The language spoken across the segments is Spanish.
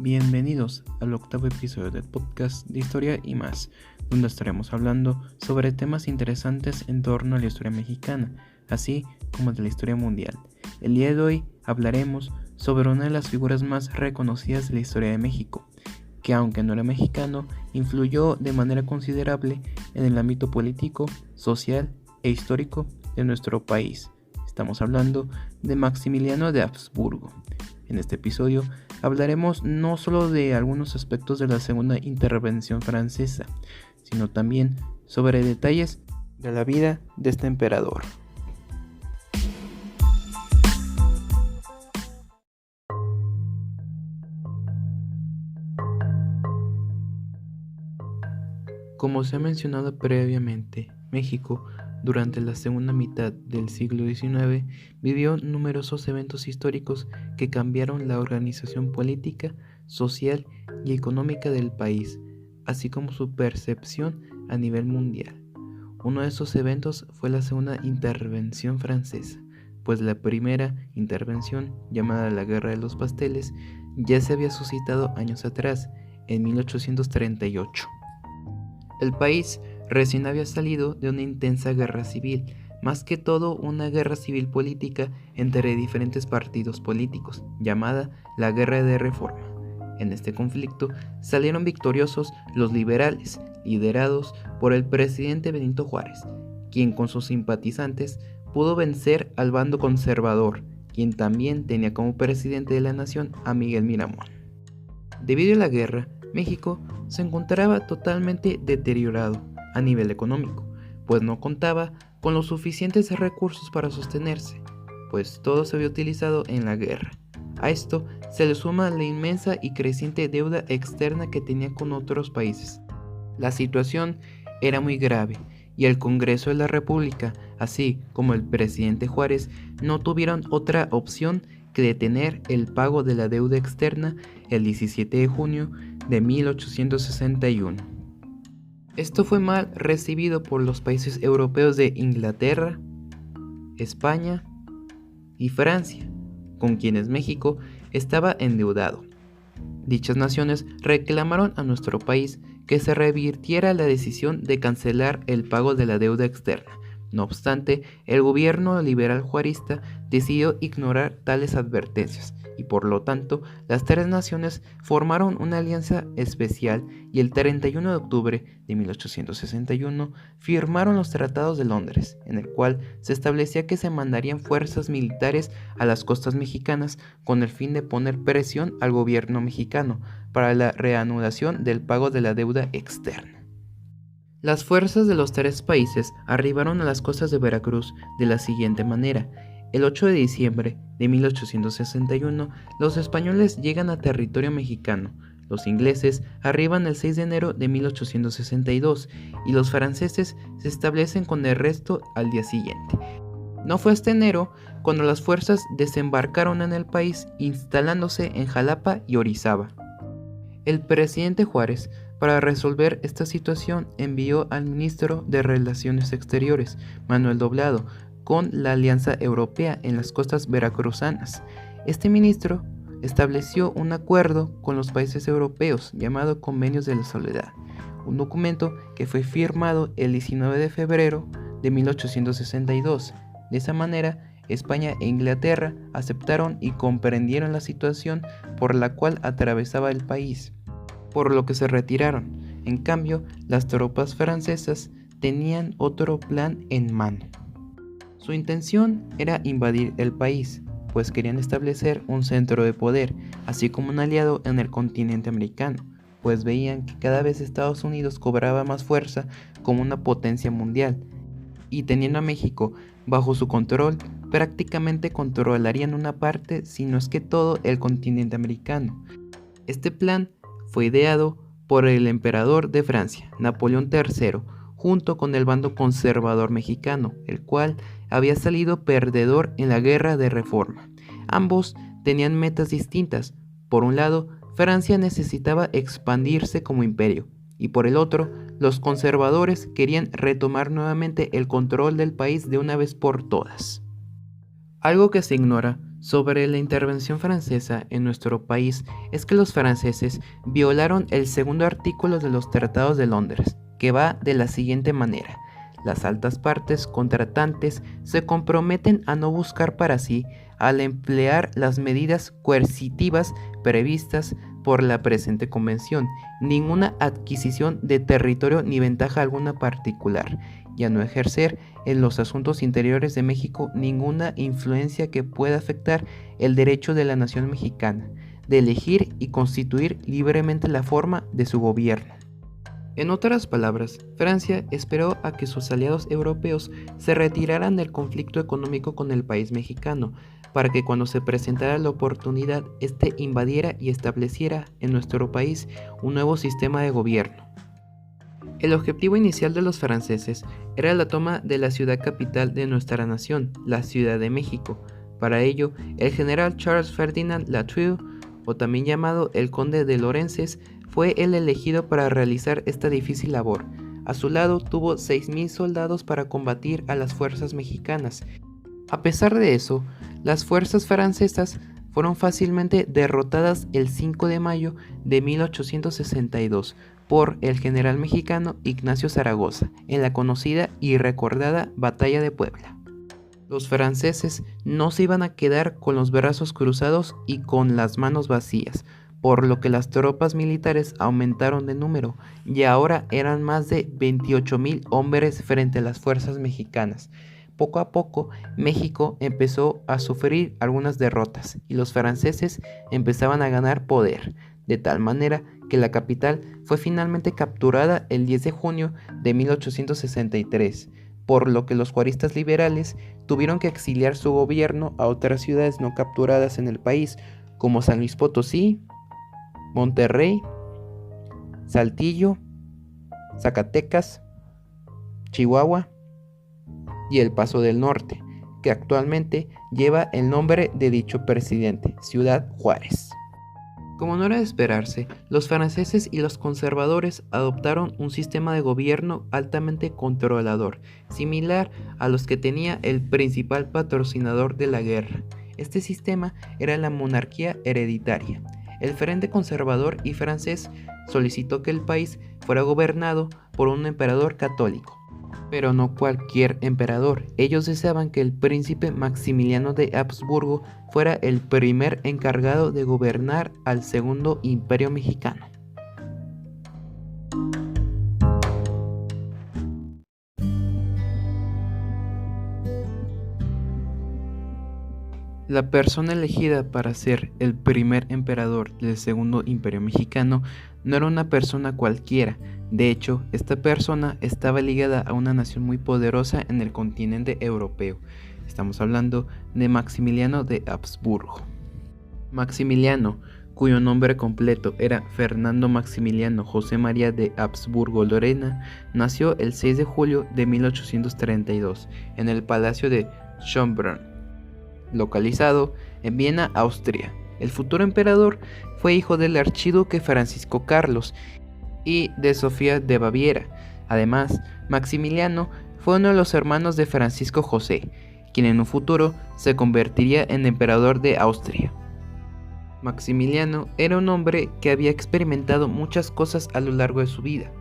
Bienvenidos al octavo episodio del podcast de Historia y más, donde estaremos hablando sobre temas interesantes en torno a la historia mexicana, así como de la historia mundial. El día de hoy hablaremos sobre una de las figuras más reconocidas de la historia de México, que aunque no era mexicano, influyó de manera considerable en el ámbito político, social e histórico de nuestro país. Estamos hablando de Maximiliano de Habsburgo. En este episodio hablaremos no solo de algunos aspectos de la segunda intervención francesa, sino también sobre detalles de la vida de este emperador. Como se ha mencionado previamente, México, durante la segunda mitad del siglo XIX, vivió numerosos eventos históricos que cambiaron la organización política, social y económica del país, así como su percepción a nivel mundial. Uno de esos eventos fue la segunda intervención francesa, pues la primera intervención, llamada la Guerra de los Pasteles, ya se había suscitado años atrás, en 1838. El país recién había salido de una intensa guerra civil, más que todo una guerra civil política entre diferentes partidos políticos, llamada la Guerra de Reforma. En este conflicto salieron victoriosos los liberales, liderados por el presidente Benito Juárez, quien con sus simpatizantes pudo vencer al bando conservador, quien también tenía como presidente de la nación a Miguel Miramón. Debido a la guerra, México se encontraba totalmente deteriorado a nivel económico, pues no contaba con los suficientes recursos para sostenerse, pues todo se había utilizado en la guerra. A esto se le suma la inmensa y creciente deuda externa que tenía con otros países. La situación era muy grave y el Congreso de la República, así como el presidente Juárez, no tuvieron otra opción que detener el pago de la deuda externa el 17 de junio de 1861. Esto fue mal recibido por los países europeos de Inglaterra, España y Francia, con quienes México estaba endeudado. Dichas naciones reclamaron a nuestro país que se revirtiera la decisión de cancelar el pago de la deuda externa. No obstante, el gobierno liberal juarista decidió ignorar tales advertencias y por lo tanto las tres naciones formaron una alianza especial y el 31 de octubre de 1861 firmaron los Tratados de Londres, en el cual se establecía que se mandarían fuerzas militares a las costas mexicanas con el fin de poner presión al gobierno mexicano para la reanudación del pago de la deuda externa. Las fuerzas de los tres países arribaron a las costas de Veracruz de la siguiente manera. El 8 de diciembre de 1861, los españoles llegan a territorio mexicano, los ingleses arriban el 6 de enero de 1862 y los franceses se establecen con el resto al día siguiente. No fue hasta enero cuando las fuerzas desembarcaron en el país, instalándose en Jalapa y Orizaba. El presidente Juárez, para resolver esta situación, envió al ministro de Relaciones Exteriores, Manuel Doblado, con la Alianza Europea en las costas veracruzanas. Este ministro estableció un acuerdo con los países europeos llamado Convenios de la Soledad, un documento que fue firmado el 19 de febrero de 1862. De esa manera, España e Inglaterra aceptaron y comprendieron la situación por la cual atravesaba el país, por lo que se retiraron. En cambio, las tropas francesas tenían otro plan en mano. Su intención era invadir el país, pues querían establecer un centro de poder, así como un aliado en el continente americano, pues veían que cada vez Estados Unidos cobraba más fuerza como una potencia mundial, y teniendo a México bajo su control, prácticamente controlarían una parte, si no es que todo, el continente americano. Este plan fue ideado por el emperador de Francia, Napoleón III, junto con el bando conservador mexicano, el cual había salido perdedor en la Guerra de Reforma. Ambos tenían metas distintas. Por un lado, Francia necesitaba expandirse como imperio, y por el otro, los conservadores querían retomar nuevamente el control del país de una vez por todas. Algo que se ignora sobre la intervención francesa en nuestro país es que los franceses violaron el segundo artículo de los Tratados de Londres, que va de la siguiente manera: las altas partes contratantes se comprometen a no buscar para sí, al emplear las medidas coercitivas previstas por la presente convención, ninguna adquisición de territorio ni ventaja alguna particular, y a no ejercer en los asuntos interiores de México ninguna influencia que pueda afectar el derecho de la nación mexicana de elegir y constituir libremente la forma de su gobierno. En otras palabras, Francia esperó a que sus aliados europeos se retiraran del conflicto económico con el país mexicano, para que cuando se presentara la oportunidad, éste invadiera y estableciera en nuestro país un nuevo sistema de gobierno. El objetivo inicial de los franceses era la toma de la ciudad capital de nuestra nación, la Ciudad de México. Para ello, el general Charles Ferdinand Latreille, o también llamado el Conde de Lorences, fue el elegido para realizar esta difícil labor. A su lado tuvo 6,000 soldados para combatir a las fuerzas mexicanas. A pesar de eso, las fuerzas francesas fueron fácilmente derrotadas el 5 de mayo de 1862 por el general mexicano Ignacio Zaragoza en la conocida y recordada Batalla de Puebla. Los franceses no se iban a quedar con los brazos cruzados y con las manos vacías, por lo que las tropas militares aumentaron de número y ahora eran más de 28,000 hombres frente a las fuerzas mexicanas. Poco a poco, México empezó a sufrir algunas derrotas y los franceses empezaban a ganar poder, de tal manera que la capital fue finalmente capturada el 10 de junio de 1863, por lo que los juaristas liberales tuvieron que exiliar su gobierno a otras ciudades no capturadas en el país, como San Luis Potosí, Monterrey, Saltillo, Zacatecas, Chihuahua y El Paso del Norte, que actualmente lleva el nombre de dicho presidente, Ciudad Juárez. Como no era de esperarse, los franceses y los conservadores adoptaron un sistema de gobierno altamente controlador, similar a los que tenía el principal patrocinador de la guerra. Este sistema era la monarquía hereditaria. El Frente Conservador y francés solicitó que el país fuera gobernado por un emperador católico. Pero no cualquier emperador. Ellos deseaban que el príncipe Maximiliano de Habsburgo fuera el primer encargado de gobernar al Segundo Imperio Mexicano. La persona elegida para ser el primer emperador del Segundo Imperio Mexicano no era una persona cualquiera. De hecho, esta persona estaba ligada a una nación muy poderosa en el continente europeo. Estamos hablando de Maximiliano de Habsburgo. Maximiliano, cuyo nombre completo era Fernando Maximiliano José María de Habsburgo Lorena, nació el 6 de julio de 1832 en el Palacio de Schönbrunn, localizado en Viena, Austria. El futuro emperador fue hijo del archiduque Francisco Carlos y de Sofía de Baviera. Además, Maximiliano fue uno de los hermanos de Francisco José, quien en un futuro se convertiría en emperador de Austria. Maximiliano era un hombre que había experimentado muchas cosas a lo largo de su vida,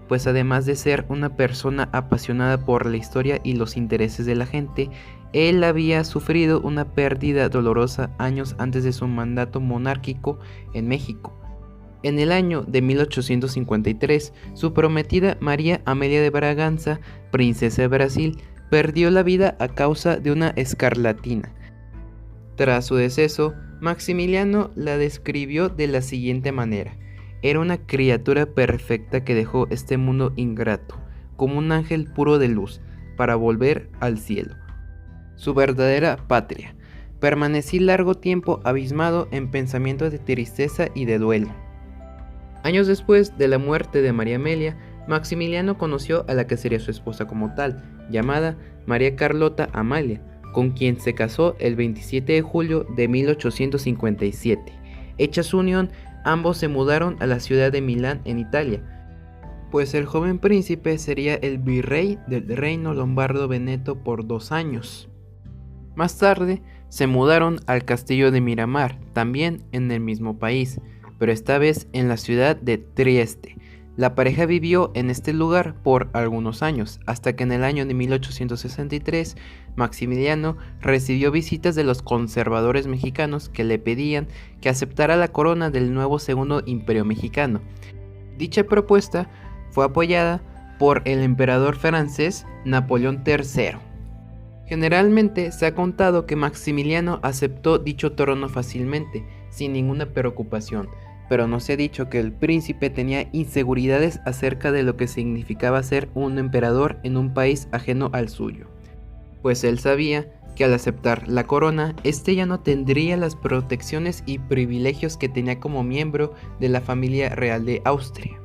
pues además de ser una persona apasionada por la historia y los intereses de la gente, él había sufrido una pérdida dolorosa años antes de su mandato monárquico en México. En el año de 1853, su prometida María Amelia de Braganza, princesa de Brasil, perdió la vida a causa de una escarlatina. Tras su deceso, Maximiliano la describió de la siguiente manera: era una criatura perfecta que dejó este mundo ingrato, como un ángel puro de luz, para volver al cielo, su verdadera patria. Permanecí largo tiempo abismado en pensamientos de tristeza y de duelo. Años después de la muerte de María Amelia, Maximiliano conoció a la que sería su esposa como tal, llamada María Carlota Amalia, con quien se casó el 27 de julio de 1857. Hecha su unión, ambos se mudaron a la ciudad de Milán, en Italia, pues el joven príncipe sería el virrey del reino lombardo-veneto por 2 años. Más tarde, Se mudaron al castillo de Miramar, también en el mismo país, pero esta vez en la ciudad de Trieste. La pareja vivió en este lugar por algunos años, hasta que en el año de 1863 Maximiliano recibió visitas de los conservadores mexicanos que le pedían que aceptara la corona del nuevo Segundo Imperio Mexicano. Dicha propuesta fue apoyada por el emperador francés Napoleón III. Generalmente se ha contado que Maximiliano aceptó dicho trono fácilmente, sin ninguna preocupación, pero no se ha dicho que el príncipe tenía inseguridades acerca de lo que significaba ser un emperador en un país ajeno al suyo, pues él sabía que al aceptar la corona, este ya no tendría las protecciones y privilegios que tenía como miembro de la familia real de Austria.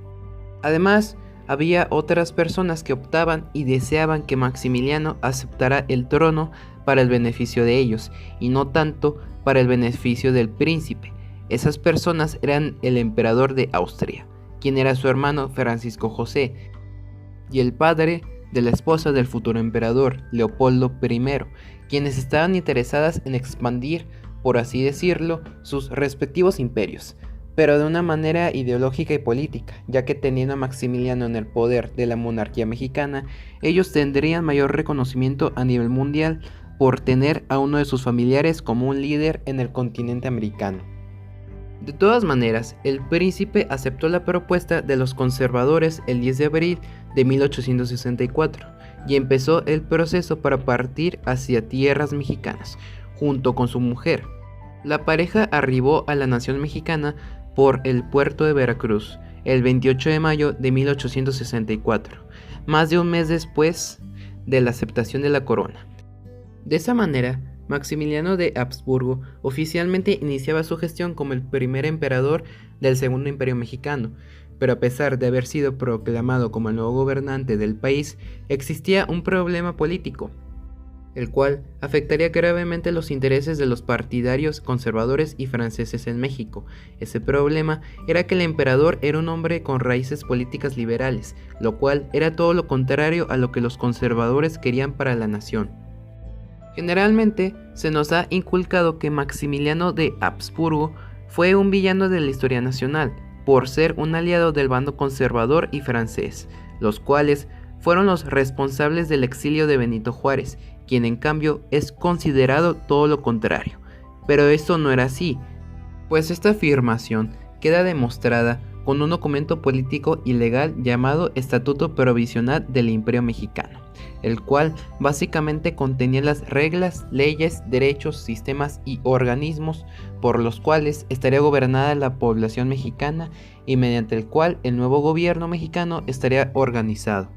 Además, había otras personas que optaban y deseaban que Maximiliano aceptara el trono para el beneficio de ellos, y no tanto para el beneficio del príncipe. Esas personas eran el emperador de Austria, quien era su hermano Francisco José, y el padre de la esposa del futuro emperador, Leopoldo I, quienes estaban interesadas en expandir, por así decirlo, sus respectivos imperios, pero de una manera ideológica y política, ya que teniendo a Maximiliano en el poder de la monarquía mexicana, ellos tendrían mayor reconocimiento a nivel mundial por tener a uno de sus familiares como un líder en el continente americano. De todas maneras, el príncipe aceptó la propuesta de los conservadores el 10 de abril de 1864 y empezó el proceso para partir hacia tierras mexicanas, junto con su mujer. La pareja arribó a la nación mexicana por el puerto de Veracruz el 28 de mayo de 1864, más de un mes después de la aceptación de la corona. De esa manera, Maximiliano de Habsburgo oficialmente iniciaba su gestión como el primer emperador del Segundo Imperio Mexicano, pero a pesar de haber sido proclamado como el nuevo gobernante del país, existía un problema político, el cual afectaría gravemente los intereses de los partidarios conservadores y franceses en México. Ese problema era que el emperador era un hombre con raíces políticas liberales, lo cual era todo lo contrario a lo que los conservadores querían para la nación. Generalmente se nos ha inculcado que Maximiliano de Habsburgo fue un villano de la historia nacional, por ser un aliado del bando conservador y francés, los cuales fueron los responsables del exilio de Benito Juárez, quien en cambio es considerado todo lo contrario. Pero esto no era así, pues esta afirmación queda demostrada con un documento político y legal llamado Estatuto Provisional del Imperio Mexicano, el cual básicamente contenía las reglas, leyes, derechos, sistemas y organismos por los cuales estaría gobernada la población mexicana y mediante el cual el nuevo gobierno mexicano estaría organizado.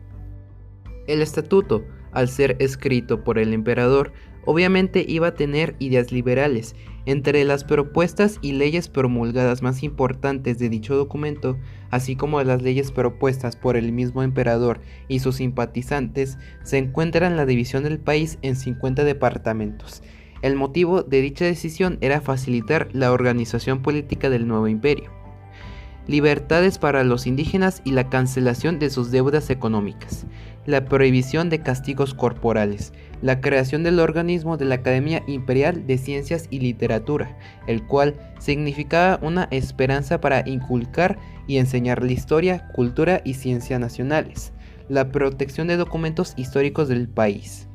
El estatuto, al ser escrito por el emperador, obviamente iba a tener ideas liberales. Entre las propuestas y leyes promulgadas más importantes de dicho documento, así como las leyes propuestas por el mismo emperador y sus simpatizantes, se encuentran la división del país en 50 departamentos. El motivo de dicha decisión era facilitar la organización política del nuevo imperio, libertades para los indígenas y la cancelación de sus deudas económicas, la prohibición de castigos corporales, la creación del organismo de la Academia Imperial de Ciencias y Literatura, el cual significaba una esperanza para inculcar y enseñar la historia, cultura y ciencia nacionales, la protección de documentos históricos del país,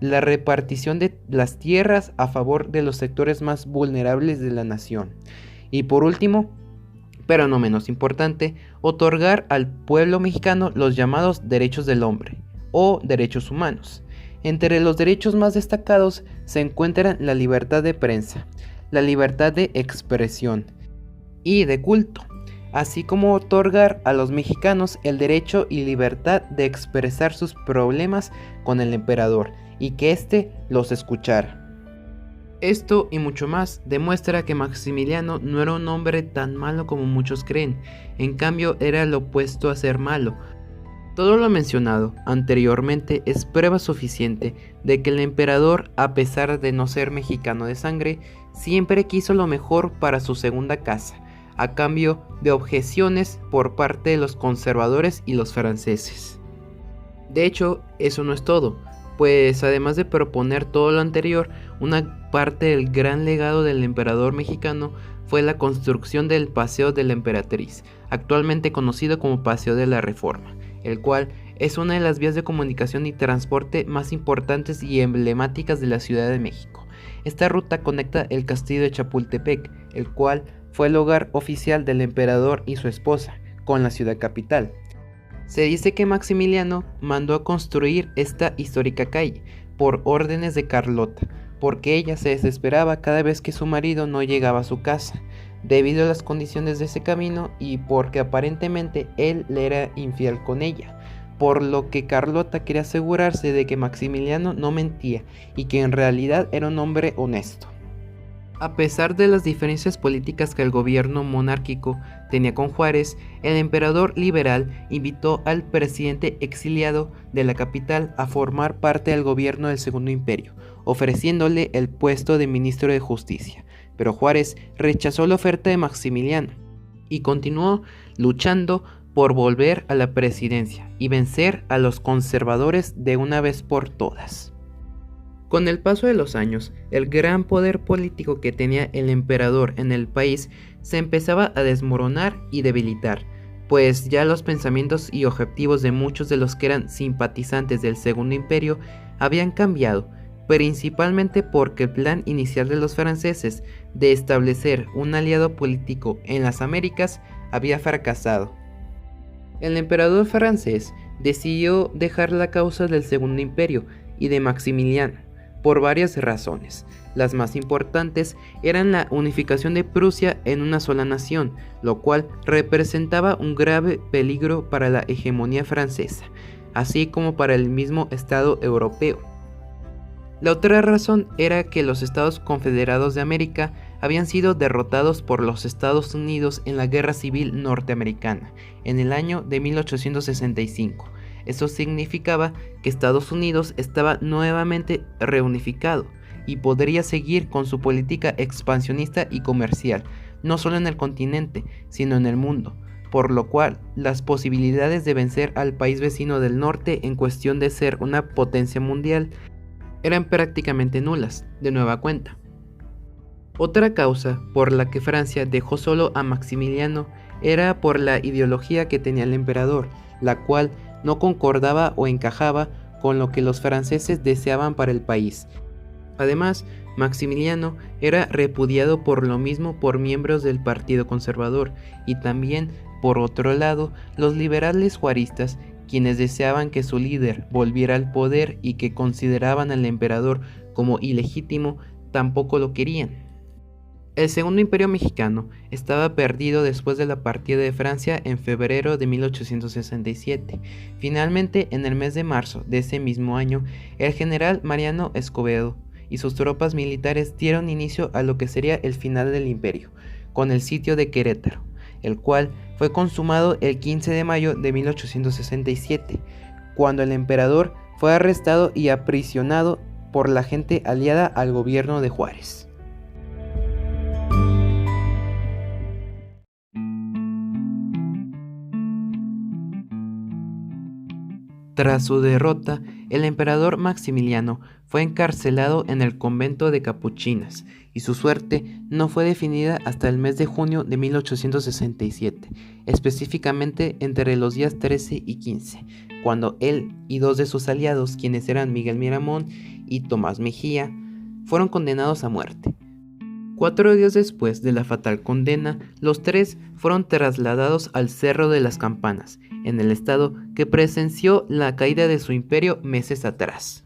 la repartición de las tierras a favor de los sectores más vulnerables de la nación, y por último, pero no menos importante, otorgar al pueblo mexicano los llamados derechos del hombre o derechos humanos. Entre los derechos más destacados se encuentran la libertad de prensa, la libertad de expresión y de culto, así como otorgar a los mexicanos el derecho y libertad de expresar sus problemas con el emperador y que éste los escuchara. Esto y mucho más demuestra que Maximiliano no era un hombre tan malo como muchos creen, en cambio era lo opuesto a ser malo. Todo lo mencionado anteriormente es prueba suficiente de que el emperador, a pesar de no ser mexicano de sangre, siempre quiso lo mejor para su segunda casa, a cambio de objeciones por parte de los conservadores y los franceses. De hecho, eso no es todo, pues además de proponer todo lo anterior, una parte del gran legado del emperador mexicano fue la construcción del Paseo de la Emperatriz, actualmente conocido como Paseo de la Reforma, el cual es una de las vías de comunicación y transporte más importantes y emblemáticas de la Ciudad de México. Esta ruta conecta el castillo de Chapultepec, el cual fue el hogar oficial del emperador y su esposa, con la ciudad capital. Se dice que Maximiliano mandó a construir esta histórica calle por órdenes de Carlota, porque ella se desesperaba cada vez que su marido no llegaba a su casa, debido a las condiciones de ese camino y porque aparentemente él le era infiel con ella, por lo que Carlota quería asegurarse de que Maximiliano no mentía y que en realidad era un hombre honesto. A pesar de las diferencias políticas que el gobierno monárquico tenía con Juárez, el emperador liberal invitó al presidente exiliado de la capital a formar parte del gobierno del Segundo Imperio, ofreciéndole el puesto de ministro de Justicia. Pero Juárez rechazó la oferta de Maximiliano y continuó luchando por volver a la presidencia y vencer a los conservadores de una vez por todas. Con el paso de los años, el gran poder político que tenía el emperador en el país se empezaba a desmoronar y debilitar, pues ya los pensamientos y objetivos de muchos de los que eran simpatizantes del Segundo Imperio habían cambiado, principalmente porque el plan inicial de los franceses de establecer un aliado político en las Américas había fracasado. El emperador francés decidió dejar la causa del Segundo Imperio y de Maximiliano, por varias razones. Las más importantes eran la unificación de Prusia en una sola nación, lo cual representaba un grave peligro para la hegemonía francesa, así como para el mismo Estado europeo. La otra razón era que los Estados Confederados de América habían sido derrotados por los Estados Unidos en la Guerra Civil Norteamericana en el año de 1865. Eso significaba que Estados Unidos estaba nuevamente reunificado y podría seguir con su política expansionista y comercial, no solo en el continente, sino en el mundo, por lo cual las posibilidades de vencer al país vecino del norte en cuestión de ser una potencia mundial eran prácticamente nulas, de nueva cuenta. Otra causa por la que Francia dejó solo a Maximiliano era por la ideología que tenía el emperador, la cual no concordaba o encajaba con lo que los franceses deseaban para el país. Además, Maximiliano era repudiado por lo mismo por miembros del Partido Conservador y también, por otro lado, los liberales juaristas, quienes deseaban que su líder volviera al poder y que consideraban al emperador como ilegítimo, tampoco lo querían. El Segundo Imperio Mexicano estaba perdido después de la partida de Francia en febrero de 1867. Finalmente, en el mes de marzo de ese mismo año, el general Mariano Escobedo y sus tropas militares dieron inicio a lo que sería el final del imperio, con el sitio de Querétaro, el cual fue consumado el 15 de mayo de 1867, cuando el emperador fue arrestado y aprisionado por la gente aliada al gobierno de Juárez. Tras su derrota, el emperador Maximiliano fue encarcelado en el convento de Capuchinas y su suerte no fue definida hasta el mes de junio de 1867, específicamente entre los días 13 y 15, cuando él y dos de sus aliados, quienes eran Miguel Miramón y Tomás Mejía, fueron condenados a muerte. 4 días después de la fatal condena, los tres fueron trasladados al Cerro de las Campanas, en el estado que presenció la caída de su imperio meses atrás.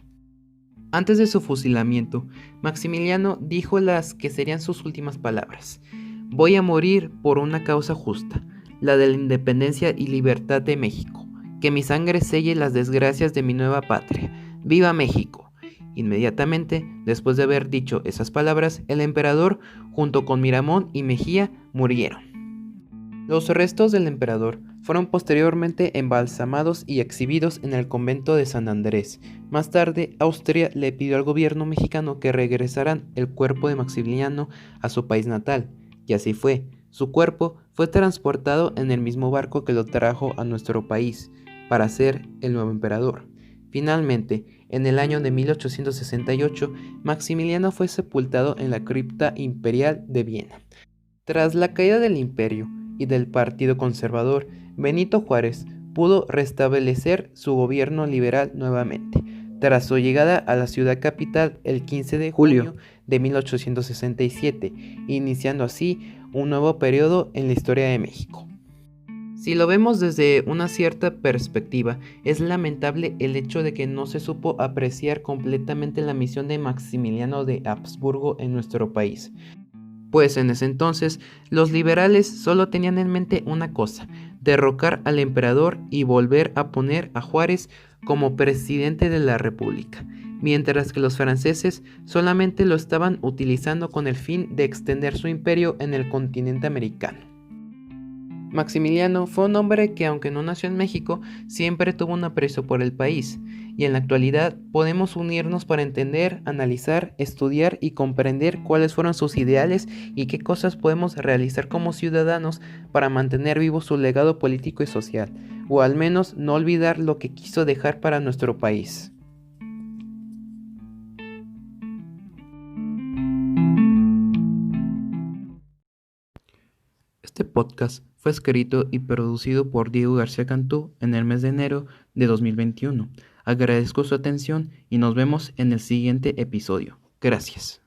Antes de su fusilamiento, Maximiliano dijo las que serían sus últimas palabras: «Voy a morir por una causa justa, la de la independencia y libertad de México. Que mi sangre selle las desgracias de mi nueva patria. ¡Viva México!». Inmediatamente, después de haber dicho esas palabras, el emperador, junto con Miramón y Mejía, murieron. Los restos del emperador fueron posteriormente embalsamados y exhibidos en el convento de San Andrés. Más tarde, Austria le pidió al gobierno mexicano que regresaran el cuerpo de Maximiliano a su país natal, y así fue. Su cuerpo fue transportado en el mismo barco que lo trajo a nuestro país, para ser el nuevo emperador. Finalmente, En el año de 1868, Maximiliano fue sepultado en la cripta imperial de Viena. Tras la caída del imperio y del Partido Conservador, Benito Juárez pudo restablecer su gobierno liberal nuevamente, tras su llegada a la ciudad capital el 15 de julio de 1867, iniciando así un nuevo periodo en la historia de México. Si lo vemos desde una cierta perspectiva, es lamentable el hecho de que no se supo apreciar completamente la misión de Maximiliano de Habsburgo en nuestro país. Pues en ese entonces, los liberales solo tenían en mente una cosa: derrocar al emperador y volver a poner a Juárez como presidente de la República, mientras que los franceses solamente lo estaban utilizando con el fin de extender su imperio en el continente americano. Maximiliano fue un hombre que, aunque no nació en México, siempre tuvo un aprecio por el país, y en la actualidad podemos unirnos para entender, analizar, estudiar y comprender cuáles fueron sus ideales y qué cosas podemos realizar como ciudadanos para mantener vivo su legado político y social, o al menos no olvidar lo que quiso dejar para nuestro país. Este podcast fue escrito y producido por Diego García Cantú en el mes de enero de 2021. Agradezco su atención y nos vemos en el siguiente episodio. Gracias.